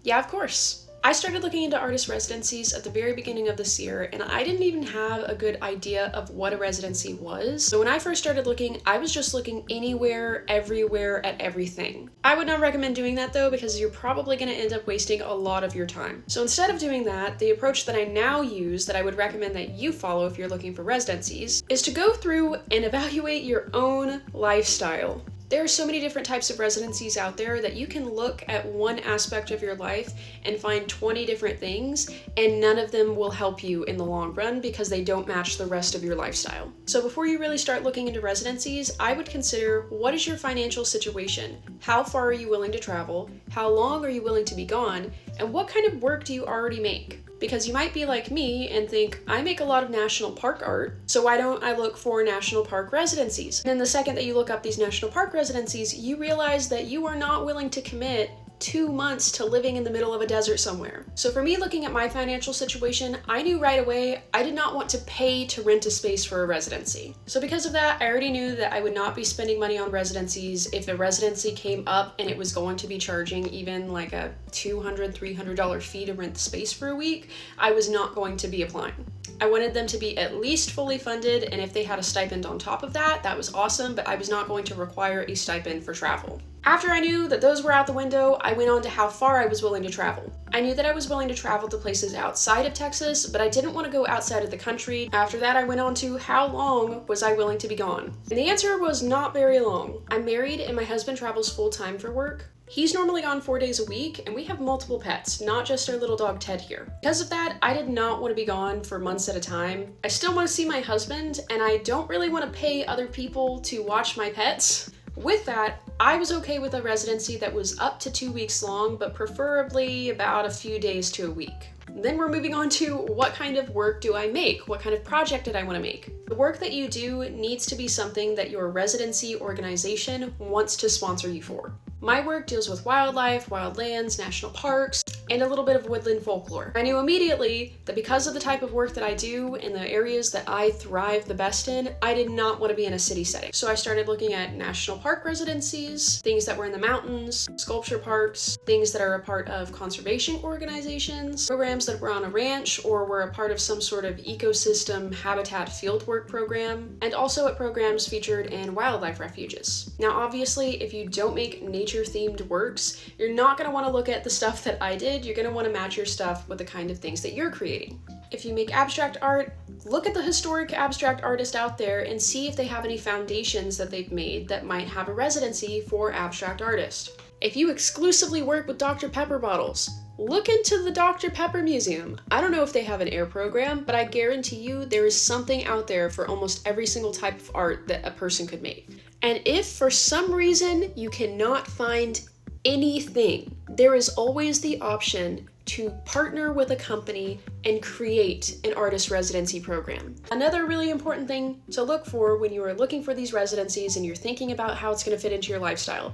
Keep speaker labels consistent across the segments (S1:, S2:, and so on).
S1: Yeah, of course. I started looking into artist residencies at the very beginning of this year, and I didn't even have a good idea of what a residency was. So when I first started looking, I was just looking anywhere, everywhere, at everything. I would not recommend doing that though, because you're probably going to end up wasting a lot of your time. So instead of doing that, the approach that I now use, that I would recommend that you follow if you're looking for residencies, is to go through and evaluate your own lifestyle. There are so many different types of residencies out there that you can look at one aspect of your life and find 20 different things, and none of them will help you in the long run because they don't match the rest of your lifestyle. So before you really start looking into residencies, I would consider, what is your financial situation? How far are you willing to travel? How long are you willing to be gone? And what kind of work do you already make? Because you might be like me and think, I make a lot of national park art, so why don't I look for national park residencies? And then the second that you look up these national park residencies, you realize that you are not willing to commit 2 months to living in the middle of a desert somewhere. So for me, looking at my financial situation, I knew right away I did not want to pay to rent a space for a residency. So because of that, I already knew that I would not be spending money on residencies. If a residency came up and it was going to be charging even like a $200, $300 fee to rent the space for a week, I was not going to be applying. I wanted them to be at least fully funded, and if they had a stipend on top of that, that was awesome, but I was not going to require a stipend for travel. After I knew that those were out the window, I went on to how far I was willing to travel. I knew that I was willing to travel to places outside of Texas, but I didn't want to go outside of the country. After that, I went on to how long was I willing to be gone? And the answer was not very long. I'm married and my husband travels full-time for work. He's normally gone 4 days a week, and we have multiple pets, not just our little dog Ted here. Because of that, I did not want to be gone for months at a time. I still want to see my husband, and I don't really want to pay other people to watch my pets. With that, I was okay with a residency that was up to 2 weeks long, but preferably about a few days to a week. Then we're moving on to, what kind of work do I make? What kind of project did I want to make? The work that you do needs to be something that your residency organization wants to sponsor you for. My work deals with wildlife, wildlands, national parks, and a little bit of woodland folklore. I knew immediately that because of the type of work that I do in the areas that I thrive the best in, I did not want to be in a city setting. So I started looking at national park residencies, things that were in the mountains, sculpture parks, things that are a part of conservation organizations, programs that were on a ranch or were a part of some sort of ecosystem habitat fieldwork program, and also at programs featured in wildlife refuges. Now obviously, if you don't make nature-themed works, you're not going to want to look at the stuff that I did. You're going to want to match your stuff with the kind of things that you're creating. If you make abstract art, look at the historic abstract artists out there and see if they have any foundations that they've made that might have a residency for abstract artists. If you exclusively work with Dr. Pepper bottles, look into the Dr. Pepper Museum. I don't know if they have an air program, but I guarantee you there is something out there for almost every single type of art that a person could make. And if for some reason you cannot find anything, there is always the option to partner with a company and create an artist residency program. Another really important thing to look for when you are looking for these residencies and you're thinking about how it's going to fit into your lifestyle: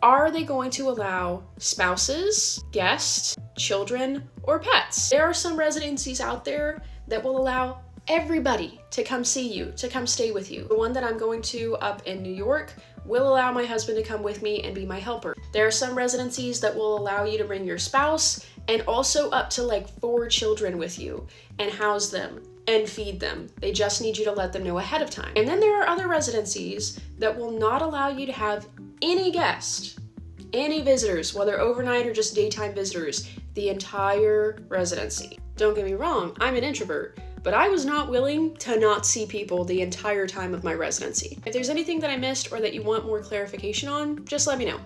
S1: are they going to allow spouses, guests, children, or pets? There are some residencies out there that will allow everybody to come see you, to come stay with you. The one that I'm going to up in New York will allow my husband to come with me and be my helper. There are some residencies that will allow you to bring your spouse and also up to like 4 children with you and house them and feed them. They just need you to let them know ahead of time. And then there are other residencies that will not allow you to have any guests, any visitors, whether overnight or just daytime visitors, the entire residency. Don't get me wrong, I'm an introvert, but I was not willing to not see people the entire time of my residency. If there's anything that I missed or that you want more clarification on, just let me know.